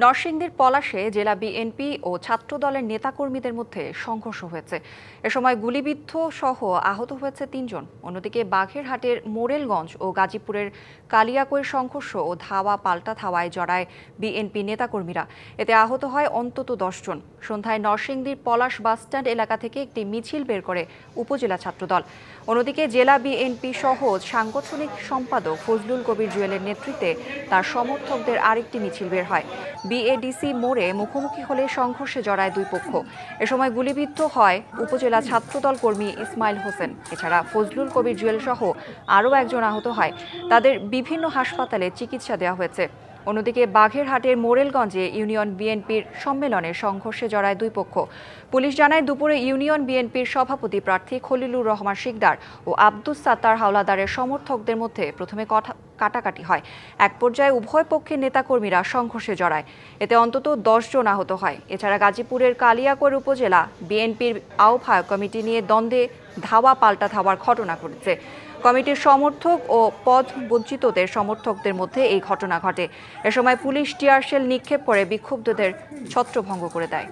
নরসিংদীর পলাশে জেলা বিএনপি ও ছাত্রদলের নেতাকর্মীদের মধ্যে সংঘর্ষ হয়েছে। এ সময় গুলিবিদ্ধ সহ আহত হয়েছে ৩ জন। অন্যদিকে বাঘেরহাটের মোরেলগঞ্জ ও গাজীপুরের কালিয়াকৈর সংঘর্ষ ও ধাওয়া পাল্টা ধাওয়ায় জড়ায় বিএনপি নেতাকর্মীরা। এতে আহত হয় অন্তত ১০ জন। সন্ধ্যায় নরসিংদীর পলাশ বাসস্ট্যান্ড এলাকা থেকে একটি মিছিল বের করে উপজেলা ছাত্রদল। অন্যদিকে জেলা বিএনপি সহ সাংগঠনিক সম্পাদক ফজলুল কবির জুয়েলের নেতৃত্বে তার সমর্থকদের আরেকটি মিছিল বের হয়। বিএডিসি মোড়ে মুখোমুখি হলে সংঘর্ষে জড়ায় দুই পক্ষ। এ সময় গুলিবিদ্ধ হয় উপজেলা ছাত্রদল কর্মী ইসমাইল হোসেন। এছাড়া ফজলুল কবির জুয়েল সহ আরও একজন আহত হয়। তাদের বিভিন্ন হাসপাতালে চিকিৎসা দেওয়া হয়েছে। অন্যদিকে বাঘেরহাটের মোরেলগঞ্জে ইউনিয়ন বিএনপির সম্মেলনে সংঘর্ষে জড়ায় দুই পক্ষ। পুলিশ জানায় দুপুরে ইউনিয়ন বিএনপির সভাপতি প্রার্থী খলিলুর রহমান শিকদার ও আব্দুস সাত্তার হাওলাদারের সমর্থকদের মধ্যে প্রথমে কাটাকাটি হয়। এক পর্যায়ে উভয় পক্ষের নেতাকর্মীরা সংঘর্ষে জড়ায়। এতে অন্তত ১০ জন আহত হয়। এছাড়া গাজীপুরের কালিয়াকৈর উপজেলা বিএনপির আহ্বায়ক কমিটি নিয়ে দ্বন্দ্বে ধাওয়া পাল্টা ধাওয়ার ঘটনা ঘটেছে। কমিটির সমর্থক ও পদ বঞ্চিতদের সমর্থকদের মধ্যে এই ঘটনা ঘটে। এ সময় পুলিশ টিয়ারশেল নিক্ষেপ করে বিক্ষুব্ধদের ছত্রভঙ্গ করে দেয়।